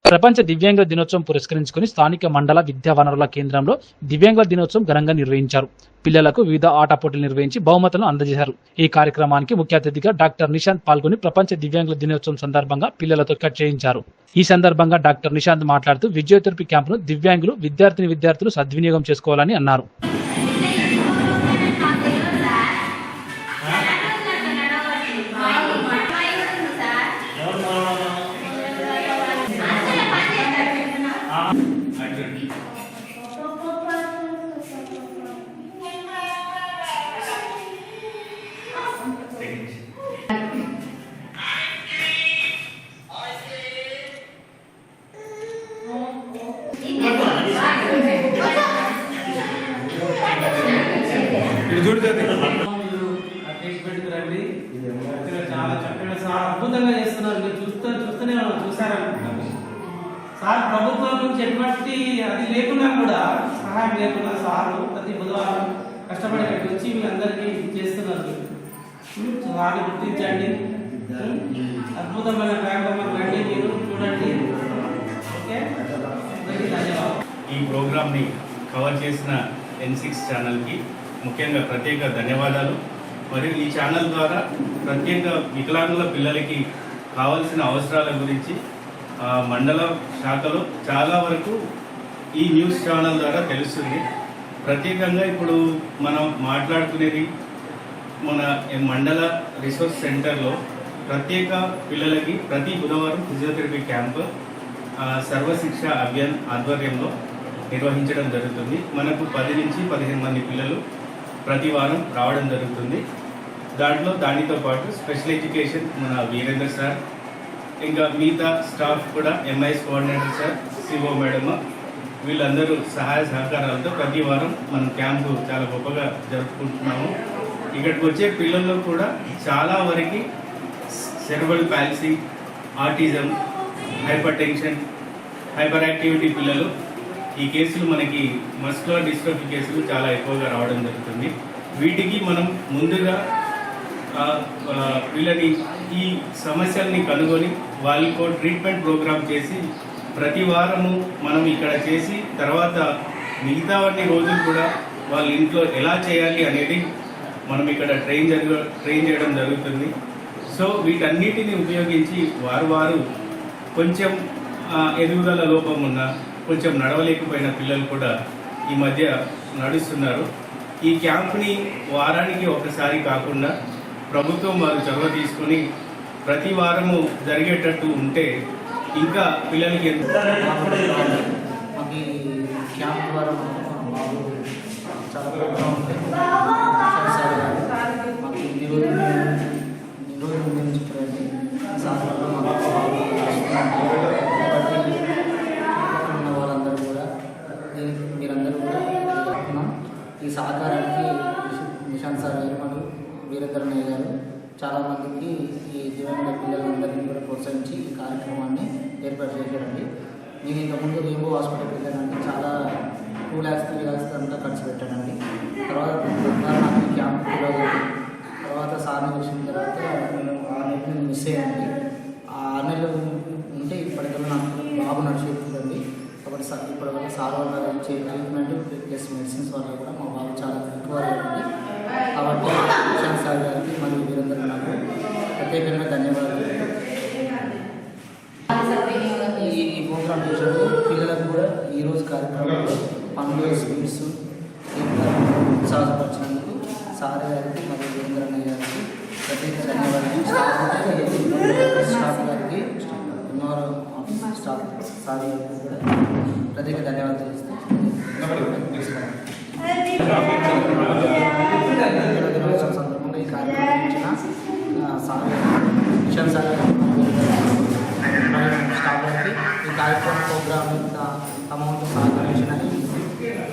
ప్రపంచ దివ్యాంగుల దినోత్సవం పురస్కరించుకుని స్థానిక మండల విద్యా వనరుల కేంద్రంలో దివ్యాంగుల దినోత్సవం ఘనంగా నిర్వహించారు. పిల్లలకు వివిధ ఆట పోటీలు నిర్వహించి బహుమతులను అందజేశారు. ఈ కార్యక్రమానికి ముఖ్య అతిథిగా డాక్టర్ నిశాంత్ పాల్గొని ప్రపంచ దివ్యాంగుల దినోత్సవం సందర్భంగా పిల్లలతో కట్ చేయించారు. ఈ సందర్భంగా డాక్టర్ నిశాంత్ మాట్లాడుతూ విద్యోథెరపీ క్యాంపును దివ్యాంగులు విద్యార్థులు సద్వినియోగం చేసుకోవాలని అన్నారు. చాలా చక్కగా సార్ అద్భుతంగా చేస్తున్నారు. మీరు చూస్తూనే చూసారనుకుంటున్నాను. సార్ ప్రభుత్వం నుంచి ఎటువంటి అది లేకున్నా కూడా సహాయం లేకున్నా సార్ ప్రతి బుధవారం కష్టపడి వచ్చి మీ అందరికీ చేస్తున్నారు. సార్ని గుర్తించండి. అద్భుతమైన కార్యక్రమం రండి, మీరు చూడండి. ఓకే, ధన్యవాదాలు. ఈ ప్రోగ్రామ్ని కవర్ చేసిన N6 ఛానల్కి ముఖ్యంగా ప్రత్యేక ధన్యవాదాలు. మరియు ఈ ఛానల్ ద్వారా ప్రత్యేక వికలాంగుల పిల్లలకి కావాల్సిన అవసరాల గురించి మండల శాఖలో చాలా వరకు ఈ న్యూస్ ఛానల్ ద్వారా తెలుస్తుంది. ప్రత్యేకంగా ఇప్పుడు మనం మాట్లాడుకునేది మన మండల రిసోర్స్ సెంటర్లో ప్రత్యేక పిల్లలకి ప్రతి బుధవారం ఫిజియోథెరపీ క్యాంప్ సర్వశిక్ష అభియాన్ ఆధ్వర్యంలో నిర్వహించడం జరుగుతుంది. మనకు 10 నుంచి 15 మంది పిల్లలు ప్రతి వారం రావడం జరుగుతుంది. దానితో పాటు స్పెషల్ ఎడ్యుకేషన్ మన వీరేంద్ర సార్, ఇంకా మిగతా స్టాఫ్ కూడా MIS coordinator sir, CO madam, వీళ్ళందరూ సహాయ సహకారాలతో ప్రతి వారం మనం క్యాంపు చాలా గొప్పగా జరుపుకుంటున్నాము. ఇక్కడికి వచ్చే పిల్లల్లో కూడా చాలా వరకు cerebral policy, autism, hyper tension, hyper activity పిల్లలు, ఈ కేసులు మనకి మస్కులర్ డిస్ట్రోఫీ కేసులు చాలా ఎక్కువగా రావడం జరుగుతుంది. వీటికి మనం ముందుగా వీళ్ళని ఈ సమస్యల్ని కనుగొని వాళ్ళకు ట్రీట్మెంట్ ప్రోగ్రామ్ చేసి ప్రతి వారము మనం ఇక్కడ చేసి తర్వాత మిగతావన్నీ రోజులు కూడా వాళ్ళ ఇంట్లో ఎలా చేయాలి అనేది మనం ఇక్కడ ట్రైన్ చేయడం జరుగుతుంది. సో వీటన్నిటిని ఉపయోగించి వారు కొంచెం ఎదుగుదల లోపం ఉన్న, కొంచెం నడవలేకపోయిన పిల్లలు కూడా ఈ మధ్య నడుస్తున్నారు. ఈ క్యాంప్ని వారానికి ఒకసారి కాకుండా ప్రభుత్వం వారు చొరవ తీసుకొని ప్రతి వారము జరిగేటట్టు ఉంటే ఇంకా పిల్లలకి క్యాంప్ ద్వారా చాలా మాకు ఈరోజు నుంచి సార్ ఉన్న వాళ్ళందరూ కూడా మీరందరూ కూడా ఈ సహకారానికి నిశాంత్ సార్ గారు మరియు వీరేంద్రనయ్య గారు చాలామందికి ఈ దివ్యాంగ పిల్లలందరినీ కూడా ప్రోత్సహించి ఈ కార్యక్రమాన్ని ఏర్పాటు చేశారండి. నేను ఇంతకుముందు రెయిన్బో హాస్పిటల్కి వెళ్ళానండి. చాలా 2 lakhs 3 lakhs అంతా ఖర్చు పెట్టానండి. తర్వాత నాకు ఈ క్యాంప్ తర్వాత సార్ని వచ్చిన తర్వాత 6 నెలలు మిస్ అయ్యానండి. ఆ 6 నెలలు ఉంటే ఇప్పటికల్లా నాకు బాబు నడిచిపోతుందండి. కాబట్టి ఇప్పటివల్ల సార్ వల్ల వచ్చే ట్రీట్మెంట్ ప్లస్ మెడిసిన్స్ వల్ల కూడా మా బాబు చాలా రికవర్ అయ్యింది. కాబట్టి నిశాంత్ సార్ గారికి మరియు వీరందరూ నాకు ప్రత్యేకంగా ధన్యవాదాలు. ఈ ప్రోగ్రామ్ చేసినప్పుడు పిల్లలకు కూడా ఈరోజు కార్యక్రమంలో పండ్లు, స్వీట్స్ ఉత్సాహపరిచినందుకు సార్ గారికి మరియు వీరేంద్రనయ్య గారికి ప్రత్యేక ధన్యవాదాలు. స్టాఫ్ గారికి స్టాఫ్ సార్ గారికి కూడా ప్రత్యేక ధన్యవాదాలు తెలుస్తాను. సందర్భంగా ఈ కార్యక్రమం ఇచ్చిన సార్ నిశాంత్ సార్ స్టాఫ్ గారికి ఈ కార్యక్రమం ప్రోగ్రామ్